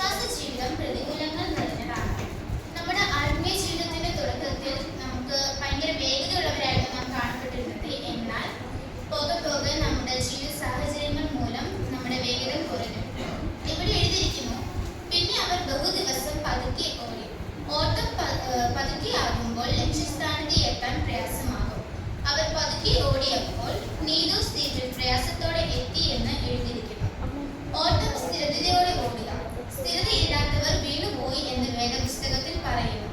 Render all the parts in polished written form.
വിശ്വാസ ജീവിതം പ്രതികൂലങ്ങൾ നിറഞ്ഞതാണ്. നമ്മുടെ ആത്മീയ ജീവിതത്തിന്റെ തുടക്കത്തിൽ നമുക്ക് ഭയങ്കര വേഗതയുള്ളവരായിരുന്നു നാം കാണപ്പെട്ടിരുന്നത്. എന്നാൽ പോകെ പോകെ നമ്മുടെ ജീവിത സാഹചര്യങ്ങൾ മൂലം നമ്മുടെ വേഗത കുറഞ്ഞു. ഇവിടെ എഴുതിയിരിക്കുന്നു, പിന്നെ അവർ ബഹുദിവസം പതുക്കെ ഓടി. ഓട്ടം പതുക്കെയാകുമ്പോൾ ലക്ഷ്യസ്ഥാനത്ത് എത്താൻ പ്രയാസമാകും. അവർ പതുക്കെ ഓടിയപ്പോൾ നീദോസ് ദ്വീപിൽ പ്രയാസത്തോടെ എത്തി എന്ന് എഴുതിയിരിക്കുന്നു. ഓട്ടം സ്ഥിരതയോടെ ഓടുക. സ്ഥിരതയില്ലാത്തവർ വീണുപോയി എന്ന് വേദപുസ്തകത്തിൽ പറയുന്നു.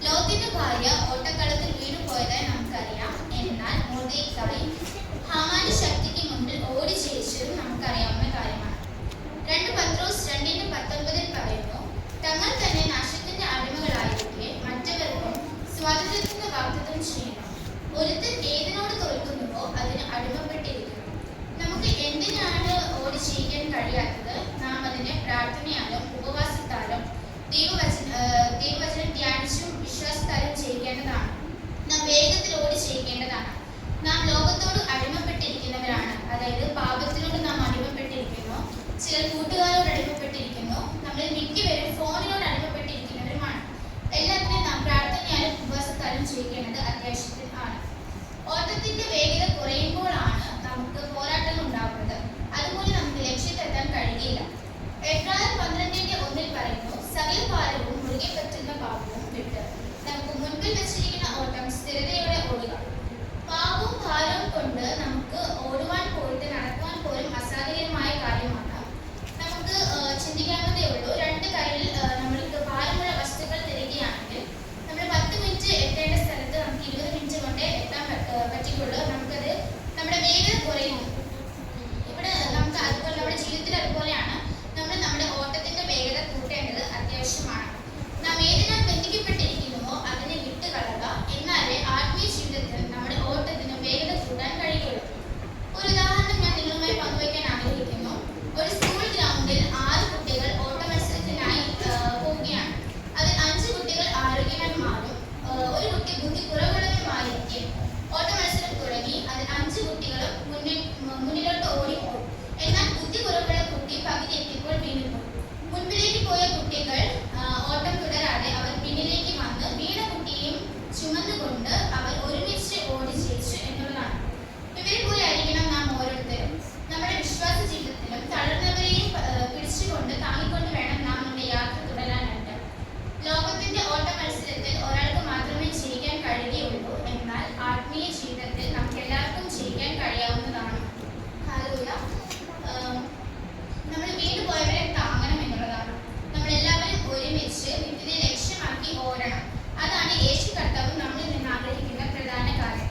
ലോത്തിന്റെ ഭാര്യ ഓട്ടക്കളത്തിൽ വീണുപോയതായി നമുക്കറിയാം. എന്നാൽ മൊർദെഖായി ഹാമാന്റെ ശക്തിക്ക് മുൻപിൽ ഓടി ജയിച്ചതും നമുക്കറിയാവുന്ന കാര്യമാണ്. 2 പത്രോസ് 2:19 പറയുന്നു, തങ്ങൾ തന്നെ നാശത്തിന്റെ അടിമകളായിരിക്കെ മറ്റവർക്കും സ്വാതന്ത്ര്യത്തിന്റെ വാഗ്ദത്തം ചെയ്യണം. ഒരുത്തൻ ഏതിനോട് തോൽക്കുന്നുവോ അതിന് അടിമപ്പെട്ടിരിക്കുന്നു. നമുക്ക് എന്തിനാണ് ഓടി ജയിക്കാൻ കഴിയാത്തത്? നാം അതിനെ പ്രാർത്ഥനയാലും ഉപവാസത്താലും ദൈവവചനം ധ്യാനിച്ചും വിശ്വാസത്താലും ചെയ്യിക്കേണ്ടതാണ്. നാം വേഗത്തിൽ ഓടി ജയിക്കേണ്ടതാണ്. നാം ലോകത്തോട് അടിമപ്പെട്ടിരിക്കുന്നവരാണ്. അതായത് പാപത്തിനോട് നാം അടിമപ്പെട്ടിരിക്കുന്നു. ചിലർ കൂട്ടുകാരോട് അടിമപ്പെട്ടിരിക്കുന്നു. നമ്മളിൽ മിക്കവരും ഫോണിനോട് അടിമപ്പെട്ടിരിക്കുന്നവരുമാണ്. എല്ലാത്തിനെയും നാം പ്രാർത്ഥനയാലും ഉപവാസത്താലും ചെയ്യിക്കേണ്ടത് അത്യാവശ്യമാണ്. ഓട്ടത്തിന്റെ വേഗത കുറയുമ്പോഴാണ് നമുക്ക് പോരാട്ടങ്ങൾ ഉണ്ടാകുന്നത്. അതുപോലെ നമുക്ക് ലക്ഷ്യത്തെത്താൻ കഴിയില്ല. എബ്രായർ 12:1 പറയുന്നു, സകല ഭാരവും മുറുകെ പറ്റുന്ന പാപവും വിട്ട് നമുക്ക് മുൻപിൽ വെച്ചിരിക്കുന്ന ഓട്ടം സ്ഥിരതയോടെ ഓടുക. പാപവും ഭാരവും കൊണ്ട് നമുക്ക് ഓടുവാൻ പോയിട്ട് നടക്കുവാൻ പോലും അസാധ്യമായ കാര്യമാണ്. നമുക്ക് ചിന്തിക്കാവുന്നതേ ഉള്ളൂ. 2 കയ്യിൽ നമ്മൾക്ക് ഭാരമുള്ള വസ്തുക്കൾ തരികയാണെങ്കിൽ നമ്മൾ 10 മിനിറ്റ് എത്തേണ്ട സ്ഥലത്ത് നമുക്ക് 20 മിനിറ്റ് കൊണ്ട് എത്താൻ പറ്റുകയുള്ളൂ. നമുക്കത് നമ്മുടെ വേഗത കുറയുന്നു. ഇവിടെ നമുക്ക് അതുപോലെ നമ്മുടെ ജീവിതത്തിൽ അതുപോലെയാണ്. നമ്മൾ നമ്മുടെ ഓട്ടത്തിന്റെ വേഗത കൂട്ടേണ്ടത് അത്യാവശ്യമാണ്. നാം ഏതിനാൽ ബന്ധിക്കപ്പെട്ടിരിക്കുന്നുവോ അതിനെ വിട്ടുകളയുക. എന്നാലേ ആത്മീയ ജീവിതത്തിൽ നമ്മുടെ ഓട്ടത്തിന് വേഗത കൂട്ടാൻ കഴിയുള്ളൂ. ഒരു ഉദാഹരണം ഞാൻ നിങ്ങളുമായി പങ്കുവയ്ക്കാൻ ആഗ്രഹിക്കുന്നു. ഒരു സ്കൂൾ ഗ്രൗണ്ടിൽ 6 കുട്ടികൾ ഓട്ട മത്സരത്തിനായി പോവുകയാണ്. അതിൽ 5 കുട്ടികൾ ആരോഗ്യവാന്മാരും ഒരു കുട്ടി ബുദ്ധി കുറവുള്ളവരുമായിരിക്കെ ഓട്ട മത്സരം തുടങ്ങി. അതിൽ 5 കുട്ടികളും മുന്നിലോട്ട് ഓടിപ്പോയി. എന്നാൽ ബുദ്ധി കുറവുള്ള കുട്ടി പകുതി എത്തിയപ്പോൾ വീണുപോയി. മുൻപിലേക്ക് പോയ കുട്ടികൾ ഓട്ടം തുടരാതെ അവർ പിന്നിലേക്ക് വന്ന് വീണ കുട്ടിയെയും ചുമന്നുകൊണ്ട് അവർ ഒരുമിച്ച് ഓടി ജയിച്ചു എന്നുള്ളതാണ്. ഇവരെ പോലെ ആയിരിക്കണം നാം ഓരോരുത്തരും. നമ്മുടെ വിശ്വാസ ജീവിതത്തിലും തളർന്നവരെയും പിടിച്ചുകൊണ്ട് താങ്ങിക്കൊണ്ട് വേണം നാം നമ്മുടെ യാത്ര തുടരാനായിട്ട്. ലോകത്തിന്റെ ഓട്ട മത്സരത്തിൽ ഒരാൾക്ക് മാത്രമേ ജയിക്കാൻ കഴിയുകയുള്ളൂ. എന്നാൽ ആത്മീയ ജീവിതത്തിൽ നമുക്ക് എല്ലാവർക്കും ജയിക്കാൻ കഴിയാവുന്നതാണ്. ഹല്ലേലൂയ. നമ്മൾ വീണുപോയവരെ താങ്ങണം എന്നുള്ളതാണ്. നമ്മളെല്ലാവരും ഒരുമിച്ച് നിത്യതയെ ലക്ഷ്യമാക്കി ഓടണം. അതാണ് യേശു കർത്താവ് നമ്മളിൽ നിന്ന് ആഗ്രഹിക്കുന്ന പ്രധാന കാര്യം.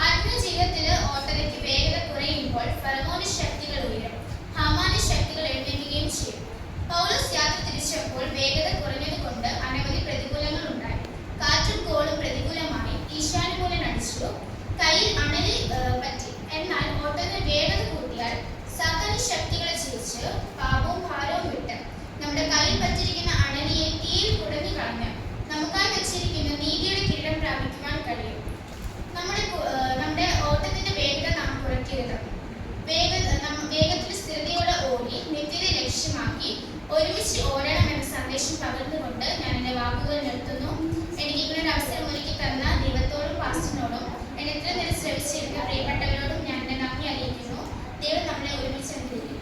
ആത്മീയ ജീവിതത്തിൽ ഓട്ടതയ്ക്ക് വേഗത കുറയുമ്പോൾ ഫറവോന്റെ ശക്തികൾ ഉയരും, ഹാമാന്റെ ശക്തികൾ എഴുന്നേൽക്കുകയും ചെയ്യും. പൗലോസ് യാത്ര തിരിച്ചപ്പോൾ വേഗത കുറഞ്ഞതുകൊണ്ട് അനവധി പ്രതികൂലങ്ങൾ ഉണ്ടായി. കാറ്റും കോളും പ്രതികൂലമായി. ഈശാനുമൂലൻ അടിച്ചു, കയ്യിൽ അണലി പറ്റി. എന്നാൽ ഓട്ടത്തിന് വേഗത കൂട്ടിയാൽ സകല ശക്തികളെ ജയിച്ച് പാപവും ഭാരവും വിട്ട് നമ്മുടെ കയ്യിൽ പറ്റിയിരിക്കുന്ന അണലിയെ തീയിൽ കുടഞ്ഞു കളഞ്ഞ് നമുക്കായി വെച്ചിരിക്കുന്ന നീതിയുടെ കിരീടം പ്രാപിക്കുവാൻ കഴിയും. നമ്മുടെ ഓട്ടത്തിന്റെ വേഗത നാം കുറയ്ക്കരുത്. വേഗത്തിൽ സ്ഥിരതയോടെ ഓടി നിത്യതയെ ലക്ഷ്യമാക്കി ഒരുമിച്ച് ഓടണം എന്ന സന്ദേശം പകർന്നുകൊണ്ട് ഞാൻ എൻ്റെ വാക്കുകൾ നിർത്തുന്നു.